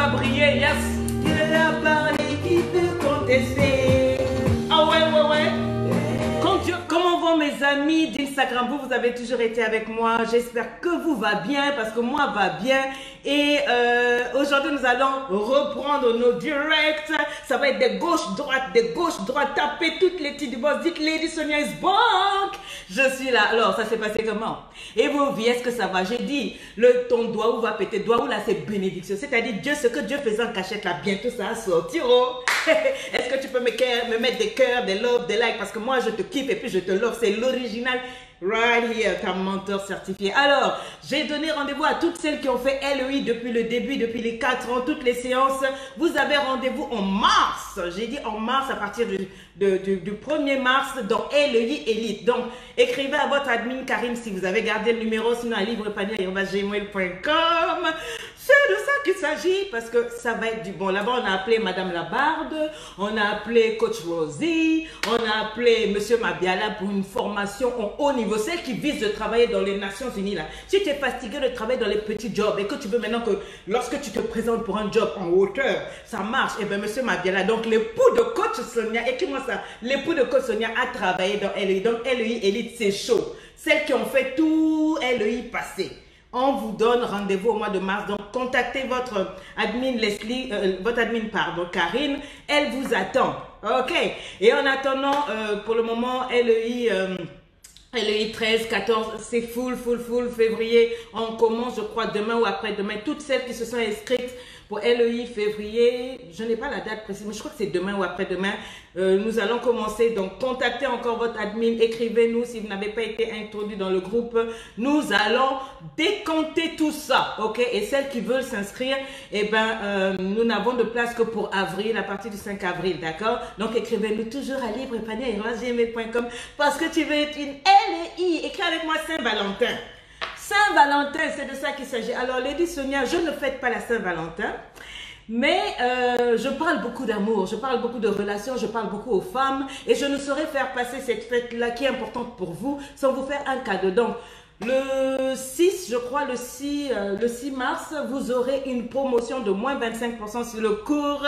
va briller, yes. Dieu a parlé, qui peut contester? Ah ouais, ouais, ouais. Comment vont mes amis d'Instagram? Vous avez toujours été avec moi. J'espère que vous va bien parce que moi va bien. Et aujourd'hui, nous allons reprendre nos directs. Ça va être des gauche-droite, des gauche-droite. Tapez toutes les petites boss. Dites Lady Sonia is back. Je suis là. Alors, ça s'est passé comment? Et vos vies, est-ce que ça va? J'ai dit, ton doigt où va péter? Doigt où là, c'est bénédiction. C'est-à-dire, Dieu, ce que Dieu faisait en cachette là, bientôt ça va sortir. Oh. Est-ce que tu peux me mettre des cœurs, des loves, des likes? Parce que moi, je te kiffe et puis je te love. C'est l'original. Right here, ta mentor certifié. Alors, j'ai donné rendez-vous à toutes celles qui ont fait LEI depuis le début, depuis les 4 ans, toutes les séances. Vous avez rendez-vous en mars. J'ai dit en mars à partir du 1er mars dans LEI Elite. Donc, écrivez à votre admin Karim si vous avez gardé le numéro, sinon à livrepanier@gmail.com. C'est de ça qu'il s'agit parce que ça va être du bon. Là-bas, on a appelé Madame Labarde, on a appelé Coach Rosie, on a appelé Monsieur Mabiala pour une formation en haut niveau, celle qui vise de travailler dans les Nations Unies. Là. Si tu es fatigué de travailler dans les petits jobs et que tu veux maintenant que lorsque tu te présentes pour un job en hauteur, ça marche, et bien Monsieur Mabiala, donc l'époux de Coach Sonia, écris-moi ça, l'époux de Coach Sonia a travaillé dans LEI. Donc LEI Elite, c'est chaud. Celles qui ont fait tout LEI passé. On vous donne rendez-vous au mois de mars. Donc, contactez votre admin Leslie, Karine. Elle vous attend. OK. Et en attendant, pour le moment, LEI 13, 14, c'est full février. On commence, je crois, demain ou après-demain. Toutes celles qui se sont inscrites pour LEI février, je n'ai pas la date précise, mais je crois que c'est demain ou après-demain. Nous allons commencer. Donc, contactez encore votre admin. Écrivez-nous si vous n'avez pas été introduit dans le groupe. Nous allons décompter tout ça. OK? Et celles qui veulent s'inscrire, eh ben, nous n'avons de place que pour avril, à partir du 5 avril. D'accord? Donc, écrivez-nous toujours à livrepanier@gmail.com parce que tu veux être une LEI. Écris avec moi Saint-Valentin. Saint-Valentin, c'est de ça qu'il s'agit. Alors, Lady Sonia, je ne fête pas la Saint-Valentin, mais je parle beaucoup d'amour, je parle beaucoup de relations, je parle beaucoup aux femmes et je ne saurais faire passer cette fête-là qui est importante pour vous sans vous faire un cadeau. Donc, le 6, je crois, le 6 mars, vous aurez une promotion de moins 25% sur le cours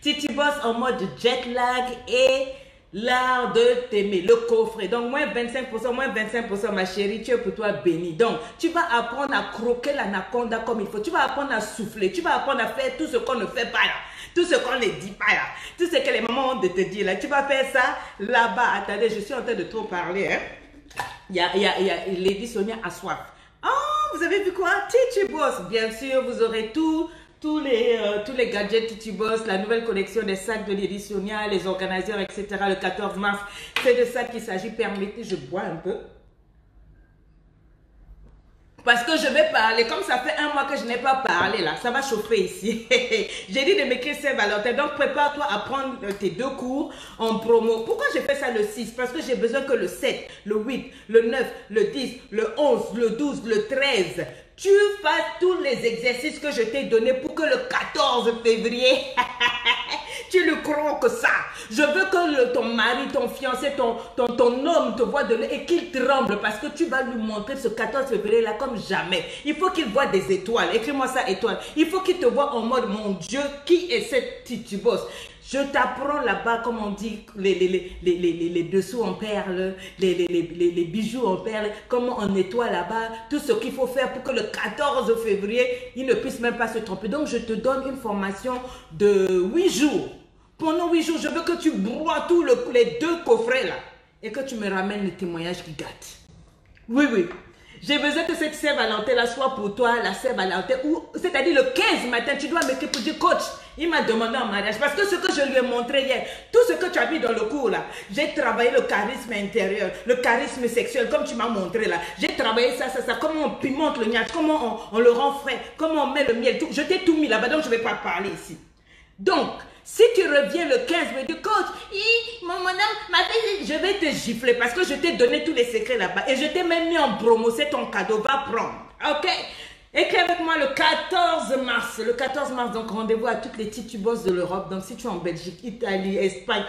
Titi Boss en mode jet lag et l'art de t'aimer, le coffret. Donc, moins 25%, ma chérie, tu es pour toi béni. Donc, tu vas apprendre à croquer l'anaconda comme il faut. Tu vas apprendre à souffler. Tu vas apprendre à faire tout ce qu'on ne fait pas là. Tout ce qu'on ne dit pas là. Tout ce que les mamans ont de te dire là. Tu vas faire ça là-bas. Attendez, je suis en train de trop parler. Hein. Il y a Lady Sonia a soif. Oh, vous avez vu quoi? Titi Boss. Bien sûr, vous aurez tous les gadgets Titi Boss, la nouvelle collection des sacs de Lady Sonia, les organisateurs, etc. le 14 mars. C'est de ça qu'il s'agit. Permettez, je bois un peu. Parce que je vais parler, comme ça fait un mois que je n'ai pas parlé là, ça va chauffer ici. J'ai dit de m'écrire Saint-Valentin, donc prépare-toi à prendre tes 2 cours en promo. Pourquoi j'ai fait ça le 6? Parce que j'ai besoin que le 7, le 8, le 9, le 10, le 11, le 12, le 13, tu fasses tous les exercices que je t'ai donnés pour que le 14 février, tu le croques ça. Je veux que ton mari, ton fiancé, ton homme te voit donner et qu'il tremble parce que tu vas lui montrer ce 14 février là comme jamais. Il faut qu'il voit des étoiles. Écris-moi ça, étoiles. Il faut qu'il te voit en mode, mon Dieu, qui est cette Titi Boss? Je t'apprends là-bas, comme on dit, les dessous en perles, les bijoux en perles, comment on nettoie là-bas, tout ce qu'il faut faire pour que le 14 février, il ne puisse même pas se tromper. Donc, je te donne une formation de 8 jours. Pendant 8 jours, je veux que tu broies tous les 2 coffrets là et que tu me ramènes les témoignages qui gâtent. Oui, oui. J'ai besoin que cette Saint-Valentin là soit pour toi, la Saint-Valentin, c'est-à-dire le 15 matin, tu dois m'écrire pour dire, coach, il m'a demandé en mariage. Parce que ce que je lui ai montré hier, tout ce que tu as vu dans le cours là, j'ai travaillé le charisme intérieur, le charisme sexuel, comme tu m'as montré là. J'ai travaillé ça, comment on pimente le gnache, comment on le rend frais, comment on met le miel, tout. Je t'ai tout mis là-bas, donc je ne vais pas parler ici. Donc, si tu reviens le 15, me dis, coach, mon homme m'a fait, je vais te gifler parce que je t'ai donné tous les secrets là-bas et je t'ai même mis en promo, c'est ton cadeau, va prendre. Ok? Écris avec moi le 14 mars, le 14 mars, donc rendez-vous à toutes les titubosses de l'Europe. Donc si tu es en Belgique, Italie, Espagne,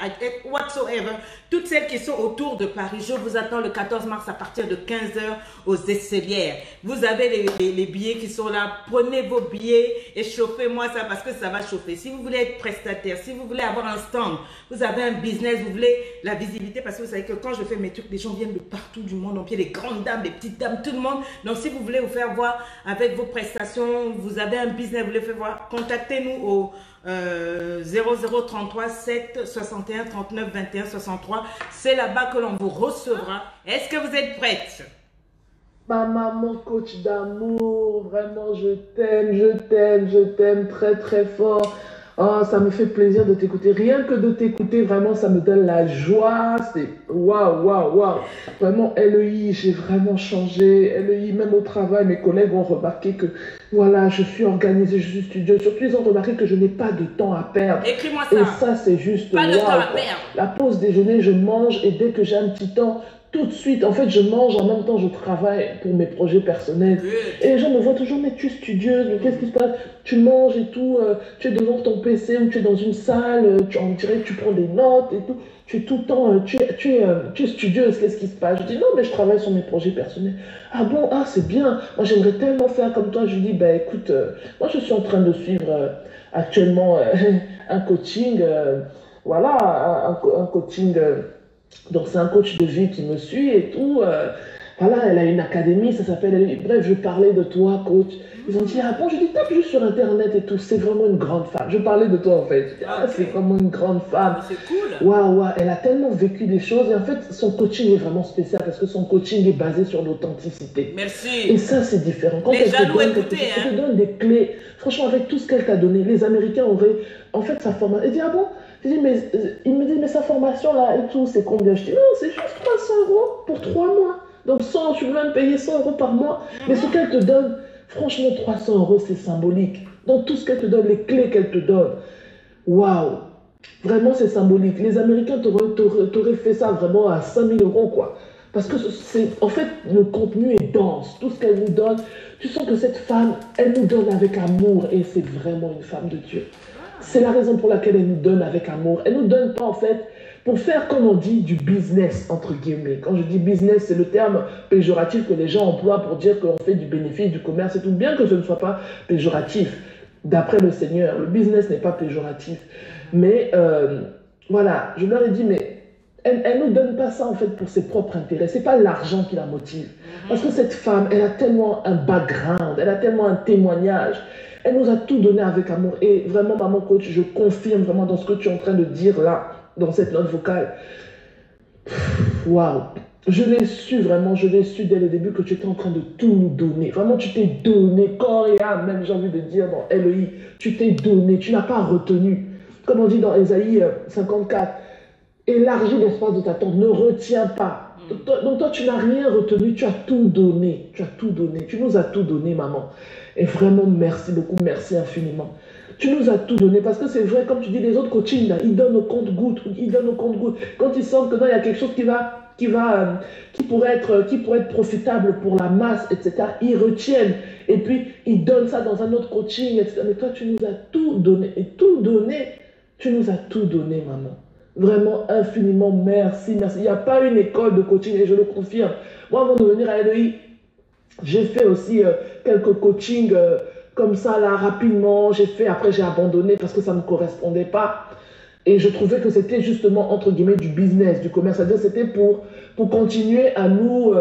whatsoever, toutes celles qui sont autour de Paris, je vous attends le 14 mars à partir de 15 h aux Esselières. Vous avez les billets qui sont là, prenez vos billets et chauffez-moi ça parce que ça va chauffer. Si vous voulez être prestataire, si vous voulez avoir un stand, vous avez un business, vous voulez la visibilité, parce que vous savez que quand je fais mes trucs, les gens viennent de partout du monde entier, les grandes dames, les petites dames, tout le monde. Donc si vous voulez vous faire voir avec vos prestations, vous avez un business, vous voulez faire voir, contactez-nous au 0033 7 61 39 21 63. C'est là-bas que l'on vous recevra. Est-ce que vous êtes prête? Ma maman, coach d'amour, vraiment je t'aime très très fort. Oh, ça me fait plaisir de t'écouter. Rien que de t'écouter, vraiment, ça me donne la joie. C'est waouh, waouh, waouh. Vraiment, LEI, j'ai vraiment changé. LEI, même au travail, mes collègues ont remarqué que, voilà, je suis organisée, je suis studieuse. Surtout, ils ont remarqué que je n'ai pas de temps à perdre. Écris-moi ça. Et ça, c'est juste pas de temps à quoi. perdre. La pause déjeuner, je mange et dès que j'ai un petit temps, tout de suite, en fait, je mange en même temps, je travaille pour mes projets personnels. Good. Et les gens me voient toujours, mais tu es studieuse, mais qu'est-ce qui se passe? Tu manges et tout, tu es devant ton PC ou tu es dans une salle, on dirait que tu prends des notes et tout. Tu es tout le temps, tu es studieuse, qu'est-ce qui se passe? Je dis, non, mais je travaille sur mes projets personnels. Ah bon, ah, c'est bien. Moi, j'aimerais tellement faire comme toi. Je lui dis, ben écoute, moi, je suis en train de suivre actuellement un coaching, voilà, un coaching. Donc c'est un coach de vie qui me suit et tout. Voilà, elle a une académie, ça s'appelle... Bref, je parlais de toi, coach. Ils ont dit, ah bon, je dis, tape juste sur Internet et tout. C'est vraiment une grande femme. Je parlais de toi, en fait. Je dis, ah, c'est vraiment une grande femme. C'est cool. Waouh, waouh, elle a tellement vécu des choses. Et en fait, son coaching est vraiment spécial parce que son coaching est basé sur l'authenticité. Merci. Et ça, c'est différent. Quand les elle jaloux, te donne écoutez, quelque chose, elle te donne des clés. Franchement, avec tout ce qu'elle t'a donné, les Américains auraient... En fait, sa formation... Elle dit, ah bon? Je dis, mais, il me dit, mais sa formation là et tout, c'est combien? Je dis, non, c'est juste 300 € pour 3 mois. Donc 100, tu veux même payer 100 € par mois. Mais ce qu'elle te donne, franchement, 300 € c'est symbolique. Donc tout ce qu'elle te donne, les clés qu'elle te donne, waouh, vraiment c'est symbolique. Les Américains t'auraient fait ça vraiment à 5000 € quoi. Parce que c'est, en fait, le contenu est dense. Tout ce qu'elle nous donne, tu sens que cette femme, elle nous donne avec amour et c'est vraiment une femme de Dieu. C'est la raison pour laquelle elle nous donne avec amour. Elle nous donne pas en fait pour faire, comme on dit, du business, entre guillemets. Quand je dis business, c'est le terme péjoratif que les gens emploient pour dire qu'on fait du bénéfice, du commerce et tout. Bien que ce ne soit pas péjoratif, d'après le Seigneur. Le business n'est pas péjoratif. Mais voilà, je leur ai dit, mais elle ne nous donne pas ça en fait pour ses propres intérêts. Ce n'est pas l'argent qui la motive. Parce que cette femme, elle a tellement un background, elle a tellement un témoignage. Elle nous a tout donné avec amour. Et vraiment, maman coach, je confirme vraiment dans ce que tu es en train de dire là, dans cette note vocale. Waouh! Je l'ai su vraiment, je l'ai su dès le début que tu étais en train de tout nous donner. Vraiment, tu t'es donné, corps et âme, même j'ai envie de dire dans LEI, tu t'es donné, tu n'as pas retenu. Comme on dit dans Ésaïe 54, élargis l'espace de ta tente, ne retiens pas. Donc toi, tu n'as rien retenu, tu as tout donné. Tu as tout donné, tu nous as tout donné, maman. Et vraiment, merci beaucoup, merci infiniment. Tu nous as tout donné, parce que c'est vrai, comme tu dis, les autres coachings, là, ils donnent au compte-gouttes, ils donnent au compte-gouttes. Quand ils sentent que non, il y a quelque chose qui pourrait être profitable pour la masse, etc., ils retiennent. Et puis, ils donnent ça dans un autre coaching, etc. Mais toi, tu nous as tout donné. Et tout donné, tu nous as tout donné, maman. Vraiment, infiniment, merci, merci. Il n'y a pas une école de coaching, et je le confirme. Moi, avant de venir à LEI, j'ai fait aussi quelques coachings comme ça, là, rapidement. Après, j'ai abandonné parce que ça ne me correspondait pas. Et je trouvais que c'était justement, entre guillemets, du business, du commerce. C'est-à-dire c'était pour continuer à nous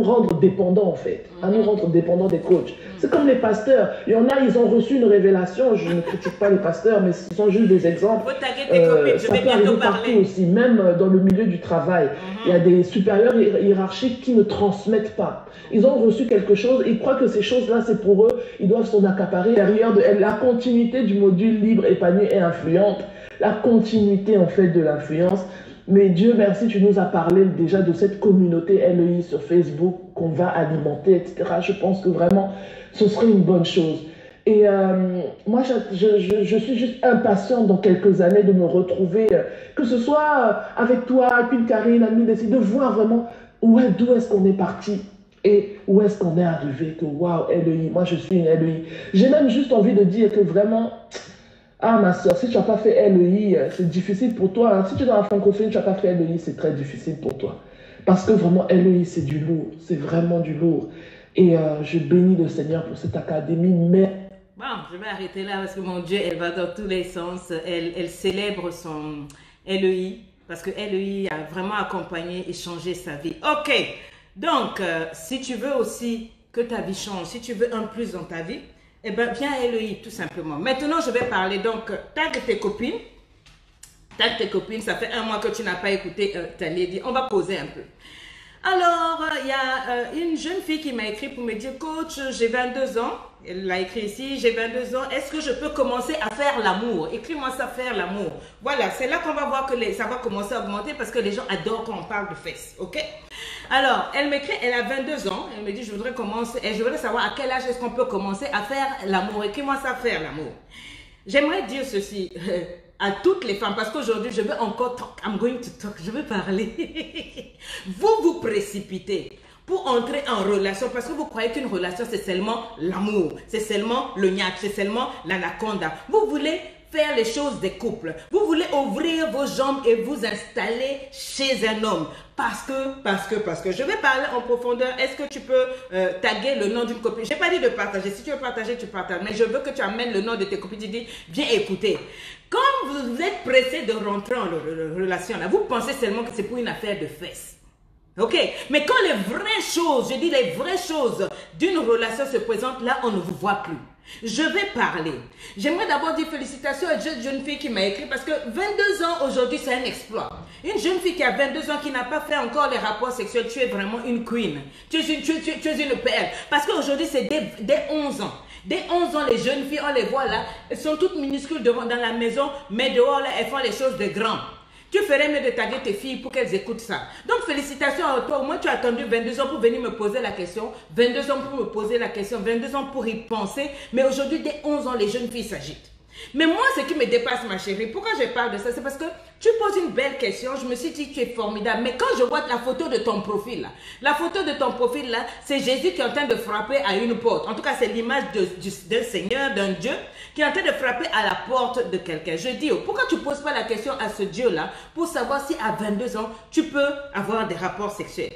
rendre dépendants, en fait. À nous rendre dépendants des coachs. C'est comme les pasteurs. Il y en a, ils ont reçu une révélation. Je ne critique pas les pasteurs, mais ce sont juste des exemples. Ça peut arriver partout aussi, même dans le milieu du travail. Il y a des supérieurs hiérarchiques qui ne transmettent pas. Ils ont reçu quelque chose, ils croient que ces choses-là, c'est pour eux. Ils doivent s'en accaparer. Derrière la continuité du module libre, épanoui et influente. La continuité en fait de l'influence. Mais Dieu merci, tu nous as parlé déjà de cette communauté LEI sur Facebook qu'on va alimenter, etc. Je pense que vraiment, ce serait une bonne chose. Et moi, je suis juste impatiente dans quelques années de me retrouver, que ce soit avec toi, avec une Karine, Amine, de voir vraiment d'où est-ce qu'on est parti. Et où est-ce qu'on est arrivé que waouh, LEI, moi je suis une LEI. J'ai même juste envie de dire que vraiment, ah ma soeur, si tu n'as pas fait LEI, c'est difficile pour toi. Hein. Si tu es dans la francophonie, tu n'as pas fait LEI, c'est très difficile pour toi. Parce que vraiment, LEI, c'est du lourd. C'est vraiment du lourd. Et je bénis le Seigneur pour cette académie. Mais bon, je vais arrêter là parce que mon Dieu, elle va dans tous les sens. Elle célèbre son LEI parce que LEI a vraiment accompagné et changé sa vie. Ok, donc si tu veux aussi que ta vie change, si tu veux un plus dans ta vie, eh bien viens à LEI tout simplement. Maintenant, je vais parler donc, tag tes copines. Tag tes copines, ça fait un mois que tu n'as pas écouté ta lady. On va poser un peu. Alors, il y a une jeune fille qui m'a écrit pour me dire, coach, j'ai 22 ans. Elle l'a écrit ici, j'ai 22 ans. Est-ce que je peux commencer à faire l'amour? Écris-moi ça, faire l'amour. Voilà, c'est là qu'on va voir que ça va commencer à augmenter parce que les gens adorent quand on parle de fesses. Ok? Alors, elle m'écrit, elle a 22 ans. Elle me dit, je voudrais commencer, et je voudrais savoir à quel âge est-ce qu'on peut commencer à faire l'amour. Écris-moi ça, faire l'amour. J'aimerais dire ceci à toutes les femmes, parce qu'aujourd'hui, je veux encore talk, I'm going to talk, je veux parler. Vous vous précipitez pour entrer en relation, parce que vous croyez qu'une relation, c'est seulement l'amour, c'est seulement le gnac, c'est seulement l'anaconda. Vous voulez faire les choses des couples. Vous voulez ouvrir vos jambes et vous installer chez un homme. Parce que, je vais parler en profondeur. Est-ce que tu peux taguer le nom d'une copine? Je n'ai pas dit de partager. Si tu veux partager, tu partages. Mais je veux que tu amènes le nom de tes copines. Tu dis, viens écouter. Quand vous êtes pressé de rentrer en relation, là, vous pensez seulement que c'est pour une affaire de fesses. Ok, mais quand les vraies choses, je dis les vraies choses d'une relation se présentent, là, on ne vous voit plus. Je vais parler. J'aimerais d'abord dire félicitations à cette jeune fille qui m'a écrit parce que 22 ans aujourd'hui, c'est un exploit. Une jeune fille qui a 22 ans qui n'a pas fait encore les rapports sexuels, tu es vraiment une queen. Tu es une perle. Parce qu'aujourd'hui, c'est dès 11 ans. Dès 11 ans, les jeunes filles, on les voit là, elles sont toutes minuscules dans la maison, mais dehors, là, elles font les choses de grands. Tu ferais mieux de taguer tes filles pour qu'elles écoutent ça. Donc, félicitations à toi. Au moins, tu as attendu 22 ans pour venir me poser la question. 22 ans pour me poser la question. 22 ans pour y penser. Mais aujourd'hui, dès 11 ans, les jeunes filles s'agitent. Mais moi, ce qui me dépasse, ma chérie, pourquoi je parle de ça? C'est parce que tu poses une belle question. Je me suis dit, tu es formidable. Mais quand je vois la photo de ton profil, là, la photo de ton profil, là, c'est Jésus qui est en train de frapper à une porte. En tout cas, c'est l'image d'un Seigneur, d'un Dieu, qui est en train de frapper à la porte de quelqu'un. Je dis, pourquoi tu ne poses pas la question à ce Dieu-là pour savoir si à 22 ans, tu peux avoir des rapports sexuels?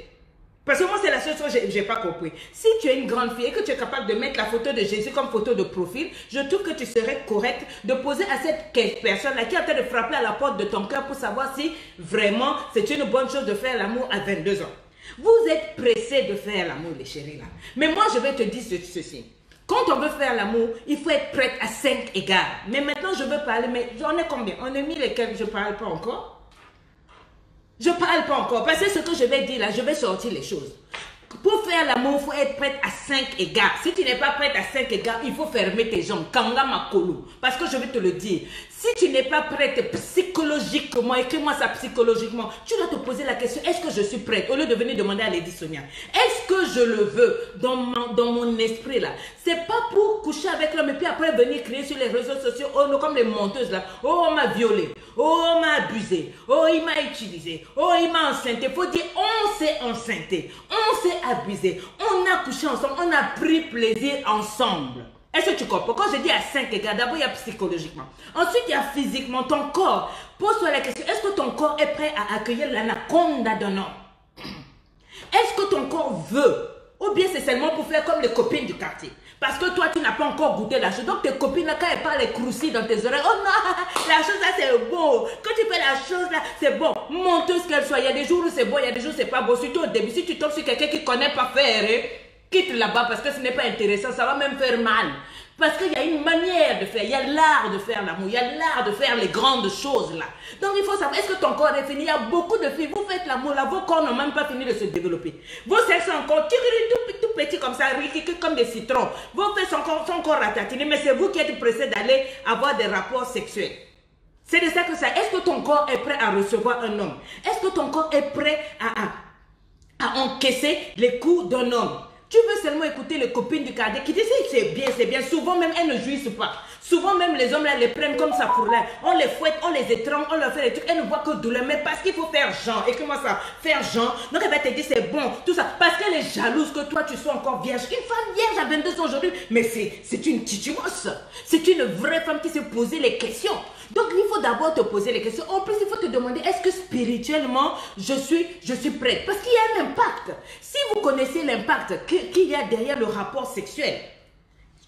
Parce que moi, c'est la seule chose que je n'ai pas compris. Si tu es une grande fille et que tu es capable de mettre la photo de Jésus comme photo de profil, je trouve que tu serais correct de poser à cette personne-là qui est en train de frapper à la porte de ton cœur pour savoir si vraiment c'est une bonne chose de faire l'amour à 22 ans. Vous êtes pressés de faire l'amour, les chéris là. Mais moi, je vais te dire ceci. Quand on veut faire l'amour, il faut être prête à 5 égards. Mais maintenant, je veux parler, mais j'en ai combien? On a mis lesquels je ne parle pas encore? Je ne parle pas encore, parce que ce que je vais dire là, je vais sortir les choses. Pour faire l'amour, il faut être prête à 5 égards. Si tu n'es pas prête à 5 égards, il faut fermer tes jambes. Kanga makolo. Parce que je vais te le dire. Si tu n'es pas prête psychologiquement, écris-moi ça psychologiquement, tu dois te poser la question, est-ce que je suis prête? Au lieu de venir demander à Lady Sonia, est-ce que je le veux dans mon esprit là? C'est pas pour coucher avec l'homme et puis après venir crier sur les réseaux sociaux, oh non, comme les monteuses là, oh on m'a violé, oh on m'a abusé, oh il m'a utilisé, oh il m'a enceinté. Il faut dire, on s'est enceinté, on s'est abusé, on a couché ensemble, on a pris plaisir ensemble. Est-ce que tu comprends? Quand je dis à 5 égards, d'abord il y a psychologiquement. Ensuite il y a physiquement, ton corps. Pose-toi la question, est-ce que ton corps est prêt à accueillir l'anaconda d'un homme? Est-ce que ton corps veut? Ou bien c'est seulement pour faire comme les copines du quartier? Parce que toi tu n'as pas encore goûté la chose. Donc tes copines là, quand elles parlent, elles crousillent dans tes oreilles. Oh non, la chose là c'est bon. Quand tu fais la chose là, c'est bon. Monteuse qu'elle soit. Il y a des jours où c'est bon, il y a des jours où c'est pas bon. Surtout au début, si tu tombes sur quelqu'un qui ne connaît pas faire, quitte là-bas parce que ce n'est pas intéressant, ça va même faire mal. Parce qu'il y a une manière de faire, il y a l'art de faire l'amour, il y a l'art de faire les grandes choses là. Donc il faut savoir, est-ce que ton corps est fini? Il y a beaucoup de filles, vous faites l'amour là, vos corps n'ont même pas fini de se développer. Vos seins sont encore tout petits comme ça, comme des citrons. Vos fesses sont encore ratatinés, mais c'est vous qui êtes pressés d'aller avoir des rapports sexuels. C'est de ça que ça. Est-ce que ton corps est prêt à recevoir un homme? Est-ce que ton corps est prêt à encaisser les coups d'un homme? Tu veux seulement écouter les copines du quartier qui disent c'est bien. Souvent même, elles ne jouissent pas. Souvent même, les hommes là les prennent comme ça pour là. On les fouette, on les étrangle, on leur fait des trucs. Elles ne voient que douleur. Mais parce qu'il faut faire genre. Et comment ça? Faire genre. Donc elle va te dire c'est bon, tout ça. Parce qu'elle est jalouse que toi tu sois encore vierge. Une femme vierge à 22 ans aujourd'hui. Mais c'est une tituose. C'est une vraie femme qui s'est posé les questions. Donc il faut d'abord te poser les questions. En plus, il faut te demander, est-ce que spirituellement, je suis prête? Parce qu'il y a un impact. Si vous connaissez l'impact qu'il y a derrière le rapport sexuel,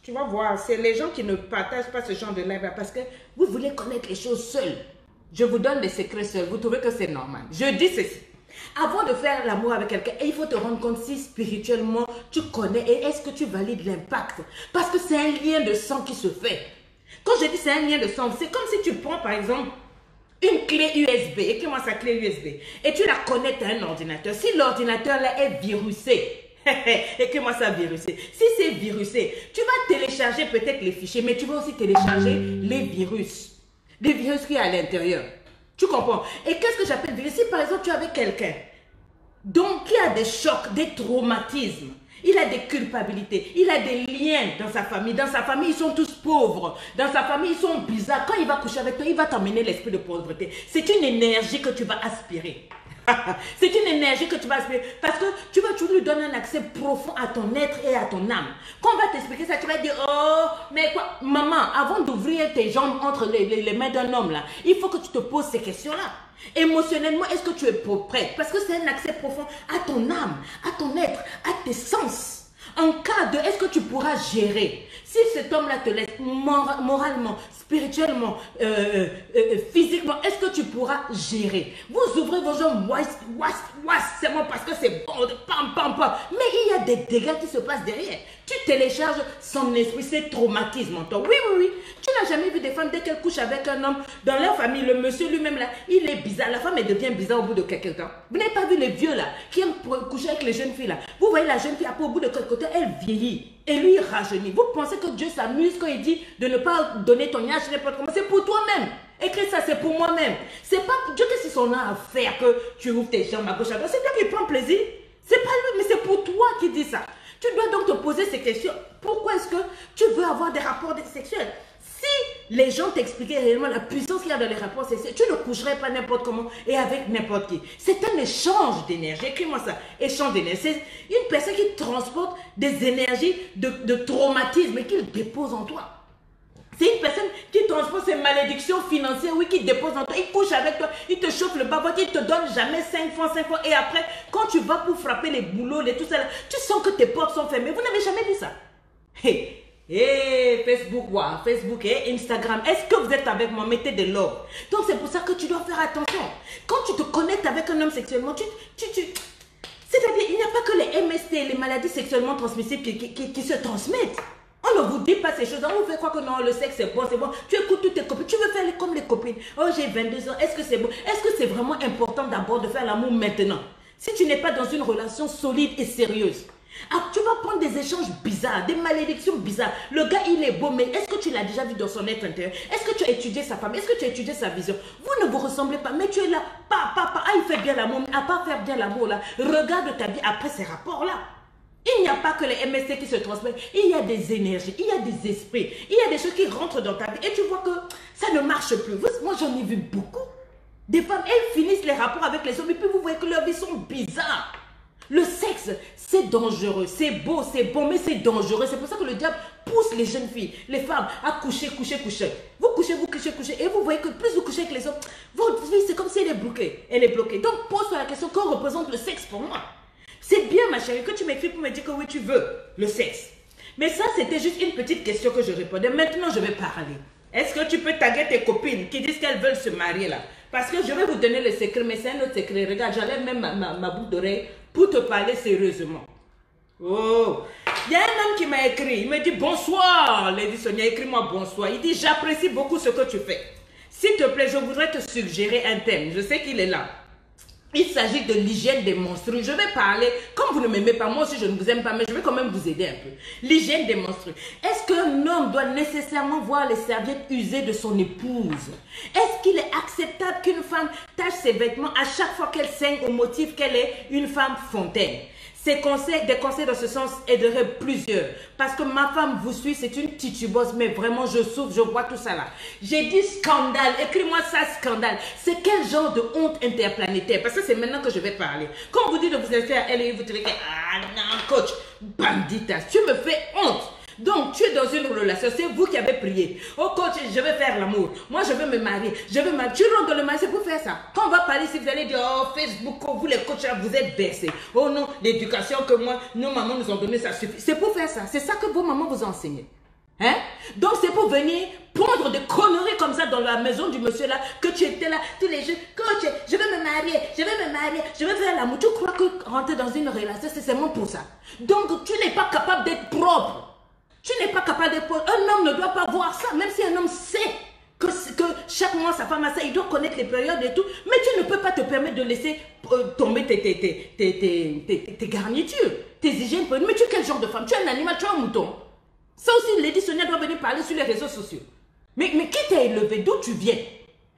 tu vas voir, c'est les gens qui ne partagent pas ce genre de live parce que vous voulez connaître les choses seuls. Je vous donne des secrets seuls. Vous trouvez que c'est normal. Je dis ceci. Avant de faire l'amour avec quelqu'un, il faut te rendre compte si spirituellement tu connais et est-ce que tu valides l'impact. Parce que c'est un lien de sang qui se fait. Quand je dis c'est un lien de sang, c'est comme si tu prends par exemple une clé USB, écris-moi sa clé USB, et tu la connectes à un ordinateur. Si l'ordinateur là est virusé, écris-moi ça virusé. Si c'est virusé, tu vas télécharger peut-être les fichiers, mais tu vas aussi télécharger les virus qu'il y a à l'intérieur. Tu comprends? Et qu'est-ce que j'appelle virus? Si par exemple tu es avec quelqu'un, donc qui a des chocs, des traumatismes, il a des culpabilités, il a des liens dans sa famille. Dans sa famille, ils sont tous pauvres. Dans sa famille, ils sont bizarres. Quand il va coucher avec toi, il va t'emmener l'esprit de pauvreté. C'est une énergie que tu vas aspirer. C'est une énergie que tu vas aspirer. Parce que tu lui donner un accès profond à ton être et à ton âme. Quand on va t'expliquer ça, tu vas dire, oh, mais quoi, maman, avant d'ouvrir tes jambes entre les mains d'un homme là, il faut que tu te poses ces questions-là. Émotionnellement, est-ce que tu es prête? Parce que c'est un accès profond à ton âme, à ton être, à tes sens. En cas de, est-ce que tu pourras gérer? Si cet homme-là te laisse moralement, spirituellement, physiquement, est-ce que tu pourras gérer? Vous ouvrez vos jambes, c'est moi parce que c'est bon, pam. Mais il y a des dégâts qui se passent derrière. Tu télécharges son esprit, ses traumatismes en toi. Oui. Tu n'as jamais vu des femmes, dès qu'elles couchent avec un homme, dans leur famille, le monsieur lui-même là, il est bizarre. La femme, elle devient bizarre au bout de quelques temps. Vous n'avez pas vu les vieux là, qui aiment coucher avec les jeunes filles là. Vous voyez la jeune fille, après au bout de quelques côté, elle vieillit. Et lui, il rajeunit. Vous pensez que Dieu s'amuse quand il dit de ne pas donner ton âge n'importe comment? C'est pour toi-même. Écris ça, c'est pour moi-même. C'est pas Dieu que c'est son art à faire que tu ouvres tes jambes à gauche à droite. C'est toi qui prends plaisir. C'est pas lui, mais c'est pour toi qui dit ça. Tu dois donc te poser ces questions. Pourquoi est-ce que tu veux avoir des rapports sexuels? Si les gens t'expliquaient réellement la puissance qu'il y a dans les rapports sexuels, tu ne coucherais pas n'importe comment et avec n'importe qui. C'est un échange d'énergie. Écris-moi ça. Échange d'énergie. C'est une personne qui transporte des énergies de traumatisme et qu'il dépose en toi. C'est une personne qui transporte ses malédictions financières, oui, qui dépose en toi. Il couche avec toi, il te chauffe le bas, il te donne jamais 5 francs. Et après, quand tu vas pour frapper les boulots, tout ça, tu sens que tes portes sont fermées. Vous n'avez jamais vu ça? Facebook et Instagram. Est-ce que vous êtes avec moi? Mettez de l'or. Donc c'est pour ça que tu dois faire attention. Quand tu te connectes avec un homme sexuellement, c'est-à-dire, il n'y a pas que les MST, les maladies sexuellement transmissibles qui se transmettent. On ne vous dit pas ces choses. On vous fait croire que non, le sexe c'est bon, c'est bon. Tu écoutes toutes tes copines. Tu veux faire comme les copines. Oh, j'ai 22 ans. Est-ce que c'est bon? Est-ce que c'est vraiment important d'abord de faire l'amour maintenant? Si tu n'es pas dans une relation solide et sérieuse, tu vas prendre des échanges bizarres, des malédictions bizarres. Le gars, il est beau, mais est-ce que tu l'as déjà vu dans son être intérieur? Est-ce que tu as étudié sa femme? Est-ce que tu as étudié sa vision? Vous ne vous ressemblez pas, mais tu es là. Il fait bien l'amour. À part faire bien l'amour là, regarde ta vie après ces rapports-là. Il n'y a pas que les MSC qui se transmettent. Il y a des énergies, il y a des esprits, il y a des choses qui rentrent dans ta vie. Et tu vois que ça ne marche plus. Moi, j'en ai vu beaucoup. Des femmes, elles finissent les rapports avec les hommes et puis vous voyez que leurs vies sont bizarres. Le sexe, c'est dangereux, c'est beau, c'est bon, mais c'est dangereux. C'est pour ça que le diable pousse les jeunes filles, les femmes à coucher. Vous couchez. Et vous voyez que plus vous couchez avec les hommes, votre vie, c'est comme si elle est bloquée. Donc, pose-toi la question, que représente le sexe pour moi? C'est bien, ma chérie, que tu m'écris pour me dire que oui, tu veux le sexe. Mais ça, c'était juste une petite question que je répondais. Maintenant, je vais parler. Est-ce que tu peux taguer tes copines qui disent qu'elles veulent se marier là? Parce que je vais vous donner le secret, mais c'est un autre secret. Regarde, j'enlève même ma boucle d'oreille pour te parler sérieusement. Oh, il y a un homme qui m'a écrit. Il me dit bonsoir, Lady Sonia, écris-moi bonsoir. Il dit j'apprécie beaucoup ce que tu fais. S'il te plaît, je voudrais te suggérer un thème. Je sais qu'il est là. Il s'agit de l'hygiène des menstrues. Je vais parler, comme vous ne m'aimez pas, moi aussi je ne vous aime pas, mais je vais quand même vous aider un peu. L'hygiène des menstrues. Est-ce qu'un homme doit nécessairement voir les serviettes usées de son épouse? Est-ce qu'il est acceptable qu'une femme tâche ses vêtements à chaque fois qu'elle saigne au motif qu'elle est une femme fontaine? Des conseils dans ce sens aideraient plusieurs. Parce que ma femme vous suit, c'est une titubeuse, mais vraiment je souffre, je vois tout ça là. J'ai dit scandale, écris-moi ça scandale. C'est quel genre de honte interplanétaire? Parce que c'est maintenant que je vais parler. Quand vous dites de vous inscrire à LEI, vous direz que ah non coach, bandita, tu me fais honte. Donc, tu es dans une relation, c'est vous qui avez prié. Oh coach, je vais faire l'amour. Moi, je veux me marier. Tu rentres dans le mariage, c'est pour faire ça. Quand on va parler, si vous allez dire, oh Facebook, oh, vous les coachs, vous êtes versés. Oh non, l'éducation que moi, nos mamans nous ont donnée, ça suffit. C'est pour faire ça. C'est ça que vos mamans vous ont enseigné. Hein? Donc, c'est pour venir prendre des conneries comme ça dans la maison du monsieur là, que tu étais là tous les jours. Coach, je vais me marier, je vais faire l'amour. Tu crois que rentrer dans une relation, c'est seulement pour ça. Donc, tu n'es pas capable d'être propre. Tu n'es pas capable de... Un homme ne doit pas voir ça, même si un homme sait que chaque mois sa femme a ça, il doit connaître les périodes et tout, mais tu ne peux pas te permettre de laisser tomber tes garnitures, tes hygiènes. Mais tu es quel genre de femme? Tu es un animal, tu es un mouton. Ça aussi, Lady Sonia doit venir parler sur les réseaux sociaux. Mais qui t'a élevé? D'où tu viens?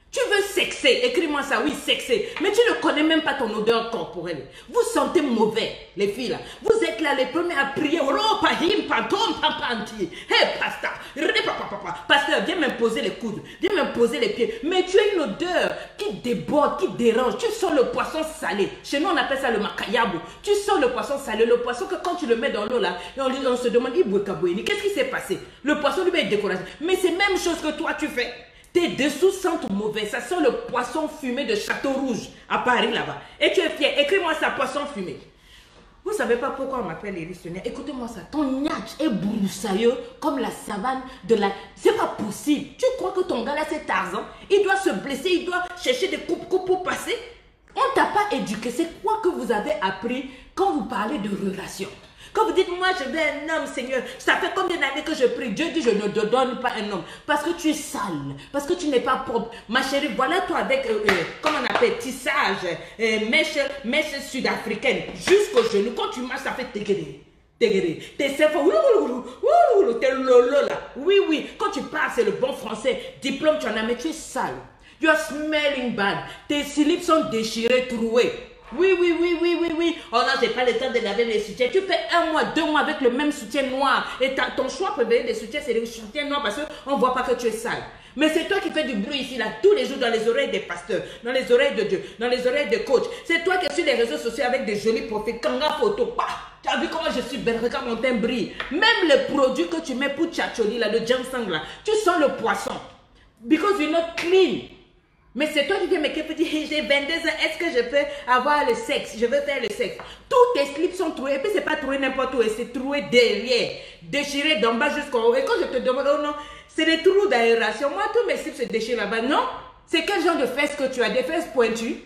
Tu veux sexer, écris-moi ça, oui, sexer. Mais tu ne connais même pas ton odeur corporelle. Vous sentez mauvais, les filles là. Vous êtes là les premiers à prier. Oh, pahim, pantom, pampanti. Hey, pasteur, pasteur, viens m'imposer les coudes, viens m'imposer les pieds. Mais tu as une odeur qui déborde, qui dérange. Tu sens le poisson salé. Chez nous, on appelle ça le makayabo. Tu sens le poisson salé, le poisson que quand tu le mets dans l'eau là, et on se demande, qu'est-ce qui s'est passé? Le poisson lui est découragé. Mais c'est la même chose que toi tu fais. Tes dessous sentent mauvais. Ça sent le poisson fumé de Château Rouge à Paris là-bas. Et tu es fier. Écris-moi ça, poisson fumé. Vous ne savez pas pourquoi on m'appelle Lady Sonia. Écoutez-moi ça. Ton niache est broussailleux comme la savane de la... C'est pas possible. Tu crois que ton gars là c'est Tarzan? Il doit se blesser, il doit chercher des coupes pour passer. On ne t'a pas éduqué. C'est quoi que vous avez appris quand vous parlez de relation? Quand vous dites, moi je veux un homme, Seigneur, ça fait combien d'années que je prie? Dieu dit, je ne te donne pas un homme. Parce que tu es sale, parce que tu n'es pas propre. Ma chérie, voilà toi avec, comment on appelle, tissage, mèche sud-africaine, jusqu'au genou. Quand tu marches, ça fait téguérer. Tes seins font t'es lolo là. Oui, quand tu parles, c'est le bon français. Diplôme, tu en as, mais tu es sale. You are smelling bad. Tes slips sont déchirés, troués. Oui. Oh non, j'ai pas le temps de laver les soutiens. Tu fais 1 mois, 2 mois avec le même soutien noir. Et ton choix préféré des soutiens, c'est les soutiens noirs parce qu'on ne voit pas que tu es sale. Mais c'est toi qui fais du bruit ici, là, tous les jours dans les oreilles des pasteurs, dans les oreilles de Dieu, dans les oreilles des coachs. C'est toi qui es sur les réseaux sociaux avec des jolis profils, kanga photo. Tu as vu comment je suis belle, regarde mon teint brille. Même les produits que tu mets pour tchatcholi, là, le ginseng, là, tu sens le poisson. Because you're not clean. Mais c'est toi qui viens me dire, j'ai 22 ans, est-ce que je peux avoir le sexe? Je veux faire le sexe. Tous tes slips sont troués, et puis c'est pas troué n'importe où, c'est troué derrière, déchiré d'en bas jusqu'en haut. Et quand je te demande, oh non, c'est des trous d'aération. Moi, tous mes slips se déchirent là-bas. Non, c'est quel genre de fesses que tu as? Des fesses pointues?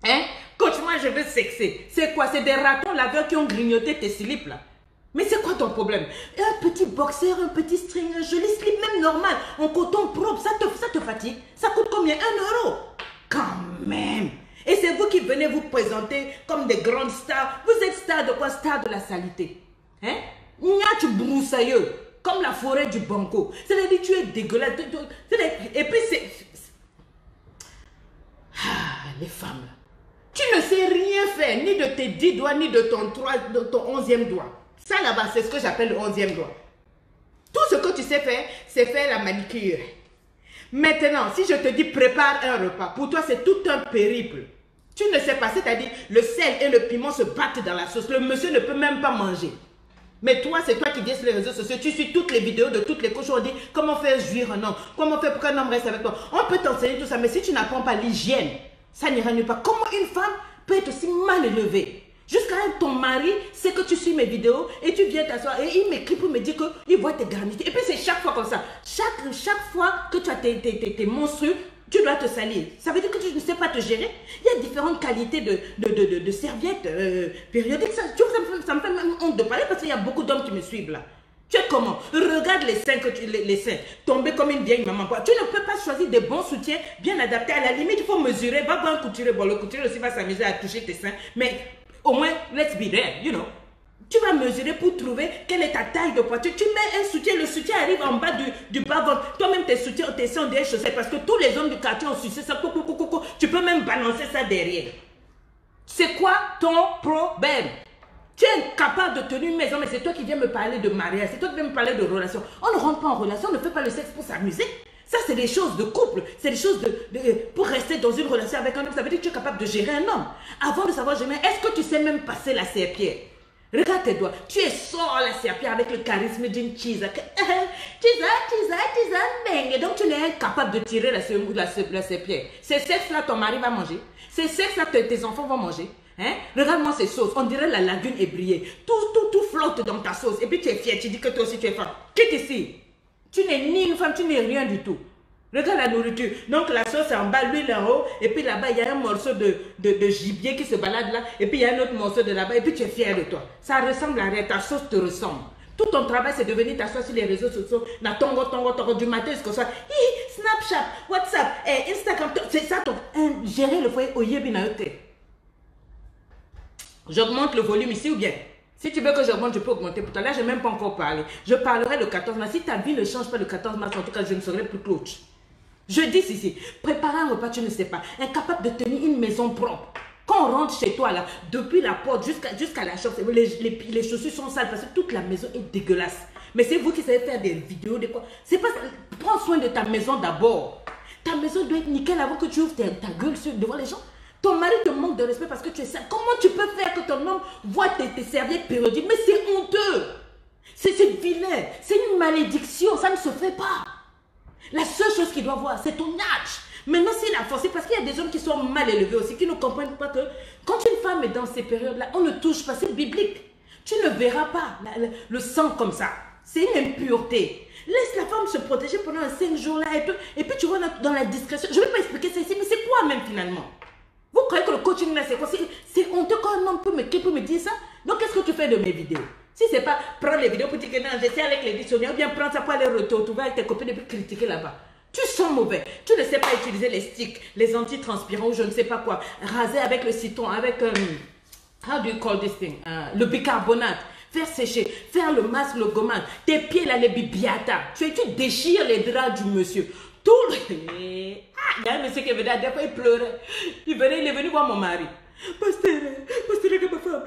Hein? Coach, moi je veux sexer. C'est quoi? C'est des ratons laveurs qui ont grignoté tes slips là. Mais c'est quoi ton problème? Un petit boxer, un petit string, un joli slip, même normal, en coton propre, ça te fatigue? Ça coûte combien? 1 euro? Quand même! Et c'est vous qui venez vous présenter comme des grandes stars. Vous êtes stars de quoi? Stars de la salité. Hein? Niache broussailleux, comme la forêt du Banco. C'est-à-dire que tu es dégueulasse. Et puis c'est... Ah, les femmes là. Tu ne sais rien faire, ni de tes 10 doigts, ni de ton 11e doigt. Ça là-bas, c'est ce que j'appelle le 11e doigt. Tout ce que tu sais faire, c'est faire la manicure. Maintenant, si je te dis prépare un repas, pour toi c'est tout un périple. Tu ne sais pas, c'est-à-dire le sel et le piment se battent dans la sauce. Le monsieur ne peut même pas manger. Mais toi, c'est toi qui viens sur les réseaux sociaux, tu suis toutes les vidéos de toutes les coachs, on dit comment faire jouir un homme, comment faire pour qu'un homme reste avec toi. On peut t'enseigner tout ça, mais si tu n'apprends pas l'hygiène, ça n'ira nulle part. Comment une femme peut être aussi mal élevée? Jusqu'à ton mari sait que tu suis mes vidéos et tu viens t'asseoir et il m'écrit pour me dire qu'il voit tes garnitures. Et puis c'est chaque fois comme ça. Chaque fois que tu as tes monstrueux, tu dois te salir. Ça veut dire que tu ne sais pas te gérer. Il y a différentes qualités de serviettes périodiques. Ça me fait même honte de parler parce qu'il y a beaucoup d'hommes qui me suivent là. Tu es comment? Regarde les seins, les seins, tomber comme une vieille maman. Tu ne peux pas choisir des bons soutiens bien adaptés. À la limite, il faut mesurer. Va voir un couturier. Bon, le couturier aussi va s'amuser à toucher tes seins. Mais au moins, let's be there, you know. Tu vas mesurer pour trouver quelle est ta taille de poitrine. Tu mets un soutien, le soutien arrive en bas du bas-ventre. Toi-même, tes soutiens, tes seins des chaussettes. Parce que tous les hommes du quartier ont sucé ça. Tu peux même balancer ça derrière. C'est quoi ton problème? Tu es incapable de tenir une maison, mais c'est toi qui viens me parler de mariage, c'est toi qui viens me parler de relation. On ne rentre pas en relation, on ne fait pas le sexe pour s'amuser. Ça, c'est des choses de couple, c'est des choses pour rester dans une relation avec un homme. Ça veut dire que tu es capable de gérer un homme. Avant de savoir gérer, est-ce que tu sais même passer la serpillère? Regarde tes doigts, tu es sort la serpillère avec le charisme d'une chisa. Donc tu n'es incapable de tirer la serpillère. C'est sexe-là, ton mari va manger. C'est sexe-là, tes enfants vont manger. Hein? Regarde-moi ces sauces, on dirait la lagune ébriée. Tout flotte dans ta sauce. Et puis tu es fière, tu dis que toi aussi tu es femme. Quitte ici. Tu n'es ni une femme, tu n'es rien du tout. Regarde la nourriture. Donc la sauce est en bas, l'huile en haut. Et puis là-bas, il y a un morceau de gibier qui se balade là. Et puis il y a un autre morceau de là-bas. Et puis tu es fière de toi. Ça ressemble à rien. Ta sauce te ressemble. Tout ton travail, c'est de venir t'asseoir sur les réseaux sociaux. Du matin jusqu'au soir. Snapchat, WhatsApp, Instagram. C'est ça ton... gérer le foyer au Yébinaote. J'augmente le volume ici ou bien? Si tu veux que j'augmente, je peux augmenter pour toi. Là, je n'ai même pas encore parlé. Je parlerai le 14 mars. Si ta vie ne change pas le 14 mars, en tout cas, je ne serai plus coach. Je dis ici, préparer un repas, tu ne sais pas. Incapable de tenir une maison propre. Quand on rentre chez toi, là, depuis la porte jusqu'à la chambre, les chaussures sont sales parce que toute la maison est dégueulasse. Mais c'est vous qui savez faire des vidéos, de quoi. C'est pas ça. Prends soin de ta maison d'abord. Ta maison doit être nickel avant que tu ouvres ta gueule devant les gens. Ton mari te manque de respect parce que tu es sale. Comment tu peux faire que ton homme voit tes serviettes périodiques? Mais c'est honteux. C'est vilain. C'est une malédiction. Ça ne se fait pas. La seule chose qu'il doit voir, c'est ton âge. Maintenant, s'il a forcé, parce qu'il y a des hommes qui sont mal élevés aussi, qui ne comprennent pas que quand une femme est dans ces périodes-là, on ne touche pas. C'est biblique. Tu ne verras pas le sang comme ça. C'est une impureté. Laisse la femme se protéger pendant 5 jours là et puis tu vois dans la discrétion. Je ne vais pas expliquer ça ici, mais c'est quoi même finalement? Vous croyez que le coaching là c'est quoi? C'est honteux quand un homme peut me dire ça. Donc qu'est-ce que tu fais de mes vidéos? Si c'est pas prendre les vidéos pour dire que non, j'essaie avec les dictionnaires, ou bien prendre ça pour aller retrouver avec tes copines et puis critiquer là-bas. Tu sens mauvais. Tu ne sais pas utiliser les sticks, les antitranspirants ou je ne sais pas quoi. Raser avec le citron, avec how do you call this thing? Le bicarbonate. Faire sécher, faire le masque, le gommage. Tes pieds là, les bibiata. Tu déchires les draps du monsieur. Tout le... il y a un monsieur qui est venu à fois, il pleurait. Il est venu voir mon mari. Pasteur, ma femme.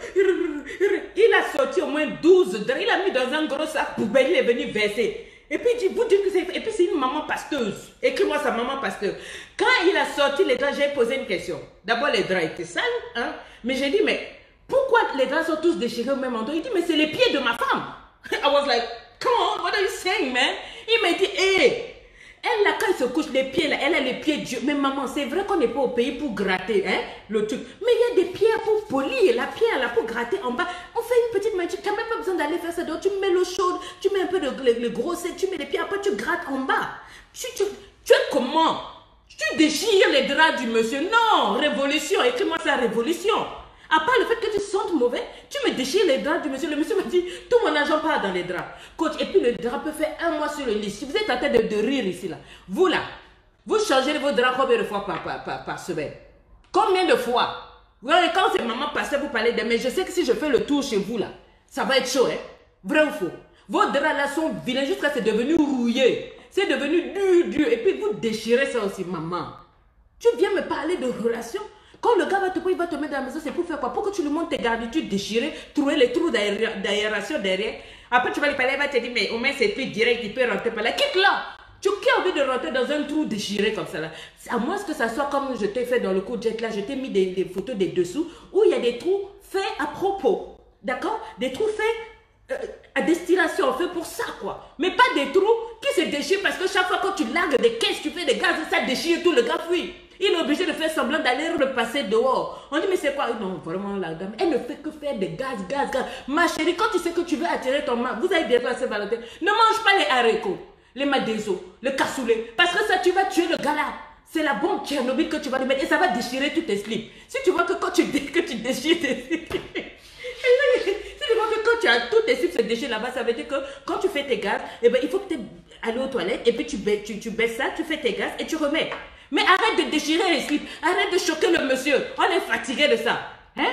Il a sorti au moins 12 draps. Il a mis dans un gros sac poubelle. Il est venu verser. Et puis il dit, vous dites que c'est... Et puis c'est une maman pasteuse. Écris-moi sa maman pasteur. Quand il a sorti les draps, j'ai posé une question. D'abord, les draps étaient sales. Hein? Mais j'ai dit, mais pourquoi les draps sont tous déchirés au même endroit? Il dit, mais c'est les pieds de ma femme. I was like, come on, what are you saying, man? Il m'a dit, hey. Elle, là, quand elle se couche, les pieds, là, elle a les pieds durs. Mais maman, c'est vrai qu'on n'est pas au pays pour gratter, hein, le truc. Mais il y a des pierres pour polir, la pierre, là, pour gratter en bas. On fait une petite main, tu n'as même pas besoin d'aller faire ça dehors. Tu mets l'eau chaude, tu mets un peu le gros sel, tu mets les pierres, après tu grattes en bas. Tu es comment? Tu déchires les draps du monsieur. Non, révolution, écris-moi ça, révolution. À part le fait que tu sentes mauvais, tu me déchires les draps du monsieur. Le monsieur m'a dit, tout mon argent part dans les draps. Coach, et puis le drap peut faire 1 mois sur le lit. Si vous êtes en train de rire ici, là, vous là, vous changez vos draps combien de fois par semaine? Combien de fois? Quand c'est maman pasteur, vous parlez de... Mais je sais que si je fais le tour chez vous, là, ça va être chaud, hein? Vrai ou faux? Vos draps là sont vilains jusqu'à c'est devenu rouillé. C'est devenu dur. Et puis vous déchirez ça aussi, maman. Tu viens me parler de relations? Quand le gars va te mettre dans la maison, c'est pour faire quoi? Pour que tu lui montres tes garnitures déchirées, trouver les trous d'aération derrière. Après, tu vas lui parler, il va te dire, mais au moins c'est plus direct, il peut rentrer par là. Quitte-là! Tu as envie de rentrer dans un trou déchiré comme ça là. À moins que ça soit comme je t'ai fait dans le coup de jet là, je t'ai mis des photos des dessous où il y a des trous faits à propos. D'accord? Des trous faits à destination, fait pour ça quoi. Mais pas des trous qui se déchirent parce que chaque fois que tu largues des caisses, tu fais des gaz, ça déchire tout, le gars fuit. Il est obligé de faire semblant d'aller repasser dehors. On dit, mais c'est quoi? Non, vraiment, la dame, elle ne fait que faire des gaz. Ma chérie, quand tu sais que tu veux attirer ton mari, vous allez bientôt à Saint-Valentin, ne mange pas les haricots, les madésos, le cassoulet. Parce que ça, tu vas tuer le gars là. C'est la bombe Tchernobyl que tu vas lui mettre et ça va déchirer tous tes slips. Si tu vois que quand tu déchires tes slips, si tu vois que quand tu as tous tes slips se déchirent là-bas, ça veut dire que quand tu fais tes gaz, eh ben, il faut que tu ailles aux toilettes et puis tu baisses ça, tu fais tes gaz et tu remets. Mais arrête de déchirer les slips, arrête de choquer le monsieur. On est fatigué de ça. Hein?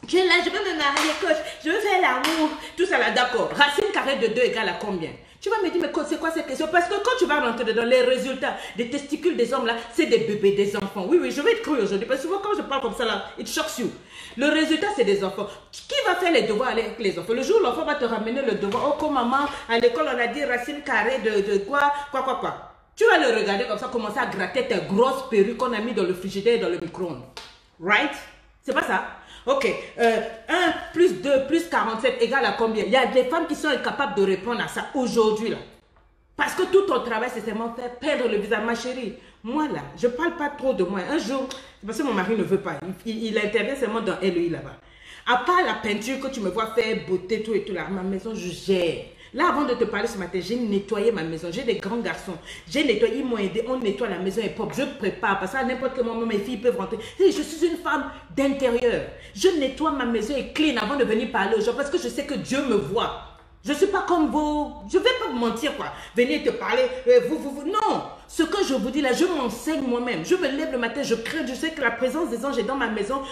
Je suis là, je veux me marier, coach, je veux faire l'amour, tout ça là, d'accord. Racine carrée de 2 égale à combien? Tu vas me dire, mais c'est quoi cette question? Parce que quand tu vas rentrer dedans, les résultats des testicules des hommes là, c'est des bébés, des enfants. Oui, oui, je vais être cru aujourd'hui, parce que souvent quand je parle comme ça là, it shocks you. Le résultat, c'est des enfants. Qui va faire les devoirs avec les enfants? Le jour où l'enfant va te ramener le devoir, oh, comme maman, à l'école, on a dit racine carrée de quoi. Tu vas le regarder comme ça, commencer à gratter tes grosses perruques qu'on a mis dans le frigidaire et dans le micro-ondes. Right? C'est pas ça? Ok. 1 plus 2 plus 47 égale à combien? Il y a des femmes qui sont incapables de répondre à ça aujourd'hui là. Parce que tout ton travail, c'est seulement faire perdre le visage. Ma chérie, moi là, je ne parle pas trop de moi. Un jour, parce que mon mari ne veut pas. Il intervient seulement dans LEI là-bas. À part la peinture que tu me vois faire, beauté, tout et tout là, ma maison, je gère. Là, avant de te parler ce matin, j'ai nettoyé ma maison. J'ai des grands garçons. J'ai nettoyé, ils m'ont aidé. On nettoie la maison est propre. Je prépare. Parce que n'importe quel moment, mes filles peuvent rentrer. Je suis une femme d'intérieur. Je nettoie ma maison et clean avant de venir parler aux gens. Parce que je sais que Dieu me voit. Je ne suis pas comme vous. Je ne vais pas vous mentir, quoi. Venez te parler. Vous. Non. Ce que je vous dis là, je m'enseigne moi-même. Je me lève le matin, je crains. Je sais que la présence des anges est dans ma maison.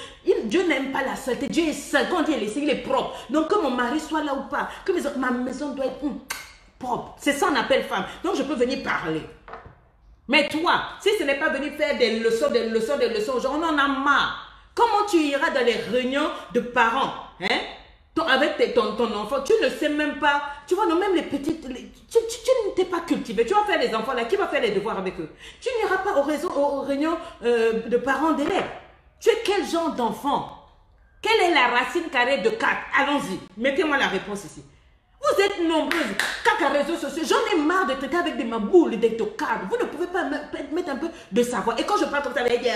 Dieu n'aime pas la saleté. Dieu est saint. Quand Dieu est laissé, il est propre. Donc, que mon mari soit là ou pas, que ma maison doit être propre. C'est ça qu'on appelle femme. Donc, je peux venir parler. Mais toi, si ce n'est pas venir faire des leçons, genre, on en a marre. Comment tu iras dans les réunions de parents, hein? Avec ton enfant, tu ne sais même pas, tu vois, non, même les petites, tu ne t'es pas cultivé, tu vas faire les enfants là, qui va faire les devoirs avec eux? Tu n'iras pas aux réunions de parents d'élèves. Tu es quel genre d'enfant? Quelle est la racine carrée de 4? Allons-y, mettez-moi la réponse ici. Vous êtes nombreuses, 4 réseaux sociaux, j'en ai marre de traiter avec des maboules, des tocards. Vous ne pouvez pas mettre un peu de savoir. Et quand je parle comme ça, vous allez dire,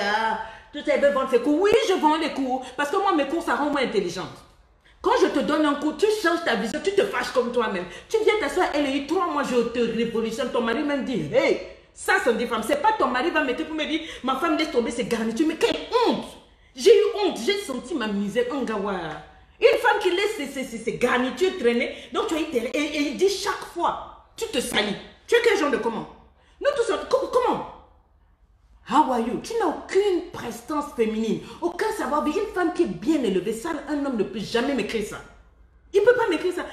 tout ça, ils veulent vendre ses cours. Oui, je vends les cours, parce que moi, mes cours, ça rend moins intelligente. Quand je te donne un coup, tu changes ta vision, tu te fâches comme toi-même. Tu viens t'asseoir à LEI, 3 mois, je te révolutionne. Ton mari même dit, hey, ça sont des femmes. C'est pas ton mari va mettre pour me dire, ma femme laisse tomber ses garnitures. Mais quelle honte! J'ai eu honte, j'ai senti ma misère. Une femme qui laisse ses garnitures traîner, donc tu as été. Et il dit chaque fois, tu te salis. Tu es quel genre de comment? Nous tous, comment? How are you? Tu n'as aucune prestance féminine, aucun savoir-vivre. Une femme qui est bien élevée, ça, un homme ne peut jamais m'écrire ça. Il ne peut pas m'écrire ça.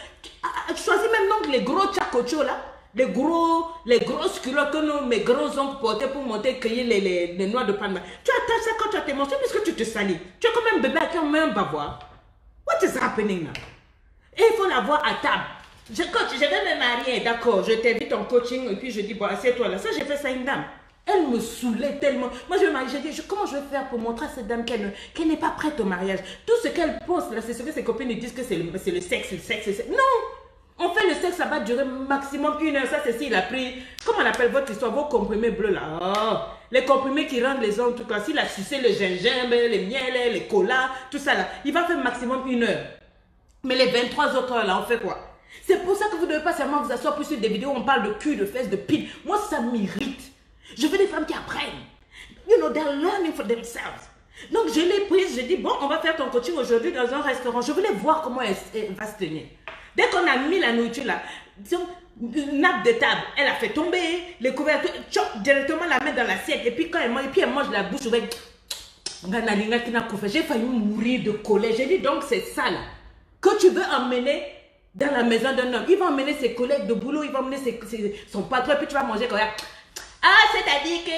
Choisis même donc les gros tchakochos là, les grosses culottes que mes grands-oncles portaient pour monter cueillir les noix de Panama. Tu attaches ça quand tu as tes menstrues puisque tu te salis. Tu es comme un bébé qui a même un bavoir. What is happening now? Et il faut l'avoir à table. Je vais me marier, d'accord, je t'invite en coaching et puis je dis, bon, assieds-toi là. Ça, j'ai fait ça à une dame. Elle me saoulait tellement. Moi, je me marie, j'ai dit, comment je vais faire pour montrer à cette dame qu'elle n'est pas prête au mariage? Tout ce qu'elle pense, là, c'est ce que ses copines lui disent que c'est le sexe. Non! On fait le sexe, ça va durer maximum 1 heure. Ça, c'est s'il a pris, comment on appelle votre histoire, vos comprimés bleus, là. Oh, les comprimés qui rendent les hommes, tout cas. S'il a sucé le gingembre, les miels, les colas, tout ça, là, il va faire maximum 1 heure. Mais les 23 autres heures, là, on fait quoi? C'est pour ça que vous ne devez pas seulement vous asseoir plus sur des vidéos où on parle de cul, de fesses, de pile. Moi, ça m'irrite. Je veux des femmes qui apprennent. You know, they're learning for themselves. Donc, je l'ai prise, j'ai dit, bon, on va faire ton coaching aujourd'hui dans un restaurant. Je voulais voir comment elle va se tenir. Dès qu'on a mis la nourriture là, une nappe de table, elle a fait tomber les couvertures, directement la mettre dans l'assiette. Et puis quand elle mange la bouche ouverte. J'ai failli mourir de colère. J'ai dit, donc c'est ça là, que tu veux emmener dans la maison d'un homme. Il va emmener ses collègues de boulot, il va emmener son patron, et puis tu vas manger comme ça. Ah, c'est-à-dire que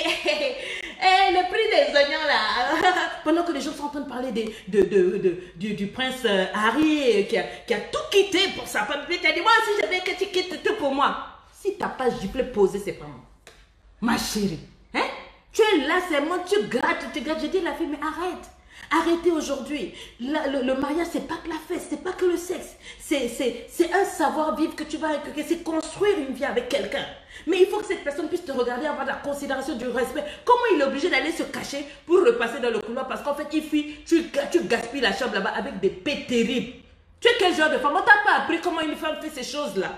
le prix des oignons là, pendant que les gens sont en train de parler du prince Harry qui a tout quitté pour sa femme, tu as dit, moi aussi je veux que tu quittes tout pour moi. Si tu n'as pas giflé, posé, c'est pas moi. Ma chérie, hein? Tu es là, c'est moi, tu grattes. Je dis à la fille, mais arrête. Arrêtez aujourd'hui. Le mariage, c'est pas que la fête, c'est pas que le sexe. C'est un savoir-vivre que tu vas inculquer. C'est construire une vie avec quelqu'un. Mais il faut que cette personne puisse te regarder, avoir de la considération, du respect. Comment il est obligé d'aller se cacher pour repasser dans le couloir? Parce qu'en fait, il fuit, tu gaspilles la chambre là-bas avec des paix terribles. Tu es quel genre de femme? On t'a pas appris comment une femme fait ces choses-là.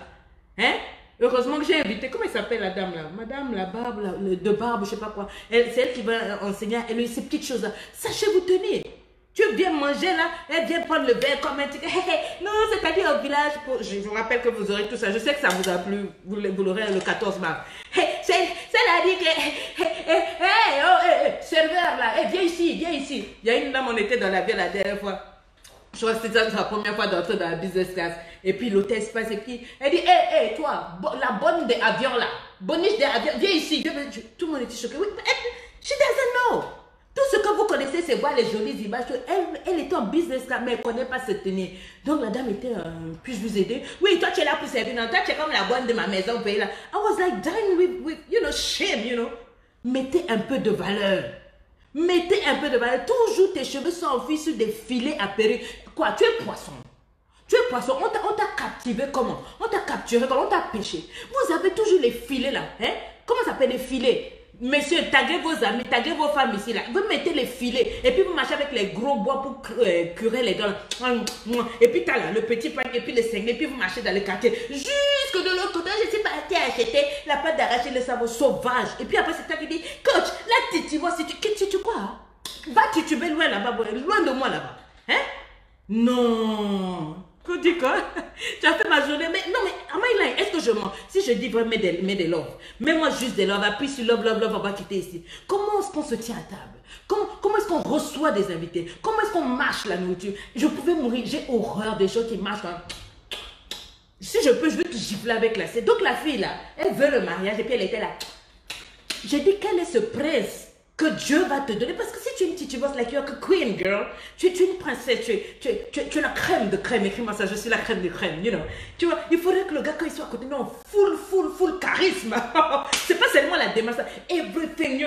Hein? Heureusement que j'ai invité, comment elle s'appelle la dame là? Madame la barbe, de barbe, je sais pas quoi. C'est elle qui va enseigner à elle ces petites choses là. Sachez vous tenir. Tu viens manger là, elle vient prendre le verre comme un truc. Non, c'est-à-dire au village, je vous rappelle que vous aurez tout ça. Je sais que ça vous a plu, vous l'aurez le 14 mars. C'est-à-dire que, serveur là, viens ici, viens ici. Il y a une dame, on était dans la ville la dernière fois. Je crois que c'était la première fois d'entrer dans la business class. Et puis l'hôtesse passe et puis elle dit, hé, toi, la bonne des avions là, boniche des avions, viens ici. Tout le monde était choqué. Oui, she doesn't know. Tout ce que vous connaissez, c'est voir les jolies images. Elle était en business class, mais elle ne connaît pas se tenir. Donc la dame était, puis-je vous aider? Oui, toi tu es là pour servir. Non, toi tu es comme la bonne de ma maison au pays là. I was like dying with shame, Mettez un peu de valeur. Mettez un peu de valeur. Toujours tes cheveux sont enfuis sur des filets à perruque. Quoi, tu es poisson. Tu es poisson. On t'a captivé comment? On t'a capturé comment? On t'a pêché. Vous avez toujours les filets là. Hein? Comment ça s'appelle les filets? Monsieur, taguez vos amis, taguez vos femmes ici là. Vous mettez les filets et puis vous marchez avec les gros bois pour curer les dents. Et puis tu as là le petit pain et puis les cinglés. Et puis vous marchez dans le quartier. Jusque de l'autre côté, je suis partie acheter la pâte d'arracher le savon sauvage. Et puis après, c'est toi qui dis, coach, là, titi, moi, si tu quoi? Hein? Va tituber loin là-bas, loin de moi là-bas. Hein? Non. Tu dis quoi? Tu as fait ma journée. Mais non, mais am I lying? Est-ce que je mens? Si je dis vraiment, mets des love. Mets-moi juste des love. Appuie sur love, on va quitter ici. Comment est-ce qu'on se tient à table? Comment est-ce qu'on reçoit des invités? Comment est-ce qu'on mâche la nourriture? Je pouvais mourir. J'ai horreur des gens qui mâchent. Si je peux, je veux te gifler avec la scène. Donc la fille là, elle veut le mariage et puis elle était là. J'ai dit, quel est ce prince que Dieu va te donner? Parce que si tu es une petite boss, like you're a queen girl, tu es une princesse, tu es la crème de crème. Écris-moi ça, je suis la crème de crème, Tu vois, il faudrait que le gars, quand il soit à côté, non, full charisme. C'est pas seulement la démarche, everything,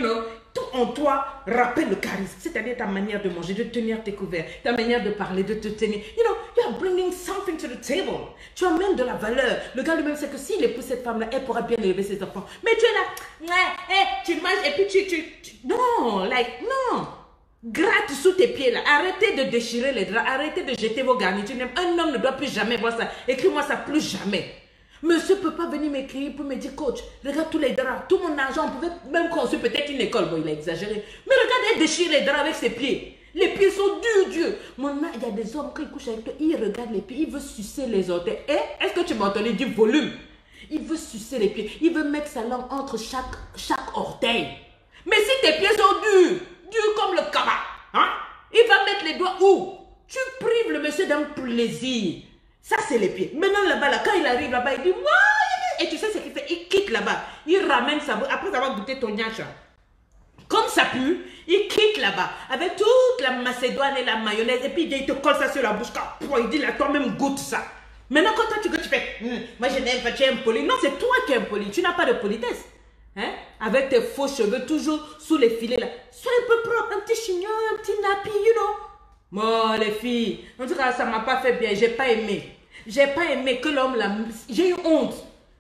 tout en toi rappelle le charisme. C'est-à-dire ta manière de manger, de tenir tes couverts, ta manière de parler, de te tenir. You are bringing something to the table. Tu amènes de la valeur. Le gars lui-même sait que s'il épouse cette femme-là, elle pourra bien élever ses enfants. Mais tu es là, tu manges et puis non, non. Gratte sous tes pieds là. Arrêtez de déchirer les draps. Arrêtez de jeter vos garnitures. Un homme ne doit plus jamais voir ça. Écris-moi ça plus jamais. Monsieur ne peut pas venir m'écrire pour me dire, coach, regarde tous les draps, tout mon argent, on pouvait même construire peut-être une école. Bon, il a exagéré. Mais regarde, elle déchire les draps avec ses pieds. Les pieds sont durs, Dieu. Il y a des hommes, quand ils couchent avec toi, ils regardent les pieds, ils veulent sucer les orteils. Est-ce que tu m'as entendu dire volume? Il veut sucer les pieds. Il veut mettre sa langue entre chaque orteil. Mais si tes pieds sont durs comme le cabas, hein? Il va mettre les doigts où? Tu prives le monsieur d'un plaisir. Ça, c'est les pieds. Maintenant, là-bas, là, quand il arrive là-bas, il dit, ouais! Et tu sais ce qu'il fait? Il quitte là-bas. Il ramène sa bouche. Après avoir goûté ton gnache. Comme ça pue, il quitte là-bas. Avec toute la macédoine et la mayonnaise. Et puis, il te colle ça sur la bouche. Il dit, là, toi-même, goûte ça. Maintenant, quand toi, tu fais, moi, je n'aime pas, tu es impoli. Non, c'est toi qui es impoli. Tu n'as pas de politesse. Hein? Avec tes faux cheveux, toujours sous les filets, là. Sois un peu propre, un petit chignon, un petit nappy, Bon, les filles, en tout cas, ça ne m'a pas fait bien. J'ai pas aimé. J'ai pas aimé que l'homme là. J'ai eu honte.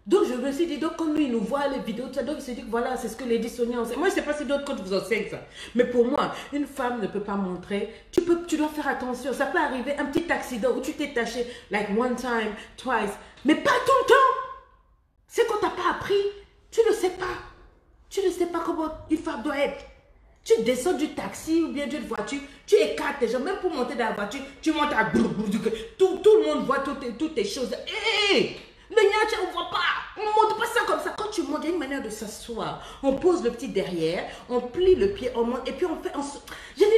Donc, je me suis dit, donc, comme lui, il nous voit les vidéos, donc il s'est dit que voilà, c'est ce que Lady Sonia enseigne. Moi, je ne sais pas si d'autres coachs vous enseignent ça. Mais pour moi, une femme ne peut pas montrer. Tu dois faire attention. Ça peut arriver, un petit accident où tu t'es taché, like one time, twice. Mais pas tout le temps. C'est qu'on t'a pas appris. Tu ne sais pas. Tu ne sais pas comment une femme doit être. Tu descends du taxi ou bien d'une voiture, tu écartes tes gens, même pour monter dans la voiture, tu montes à tout le monde voit toutes tes choses. Hé, le gnache, on ne voit pas. On ne monte pas ça comme ça. Quand tu montes, il y a une manière de s'asseoir. On pose le petit derrière, on plie le pied, on monte, et puis on fait... J'ai dit,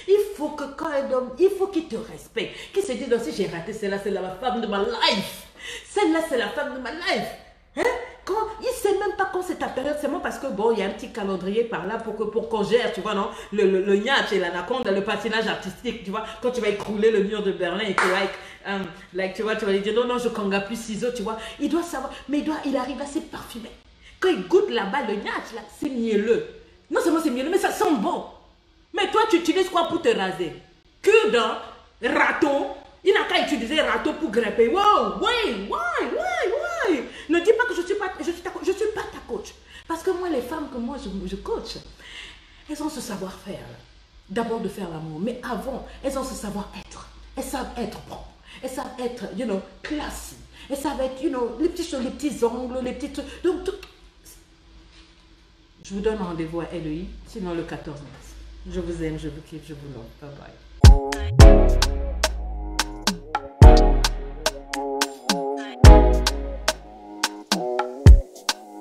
il faut que quand un homme, il faut qu'il te respecte. Qu'il se dise, non, si j'ai raté celle-là, c'est la femme de ma life. Celle-là, c'est la femme de ma life. Hein? Quand, il ne sait même pas quand c'est ta période, c'est moi parce que bon, il y a un petit calendrier par là pour qu'on gère, tu vois, non? Le gnache et l'anaconde, le patinage artistique, tu vois, quand tu vas écrouler le mur de Berlin et que, tu vas lui dire non, je conga plus ciseaux, tu vois, il doit savoir, mais il arrive assez parfumé. Quand il goûte là-bas, le gnache, là, c'est mielleux. Non seulement c'est mielleux, mais ça sent bon. Mais toi, tu utilises quoi pour te raser? Cure-dent, râteau. Il n'a qu'à utiliser râteau pour grimper. Wow, why? Ne dis pas que je suis pas ta coach. Parce que moi, les femmes que moi je coach, elles ont ce savoir-faire. D'abord de faire l'amour. Mais avant, elles ont ce savoir-être. Elles savent être propres. Elles savent être, classe. Elles savent être, les petites choses, les petits ongles, les petites... Donc, tout... Je vous donne rendez-vous à LEI, sinon le 14 mars. Je vous aime, je vous kiffe, je vous love. Bye bye.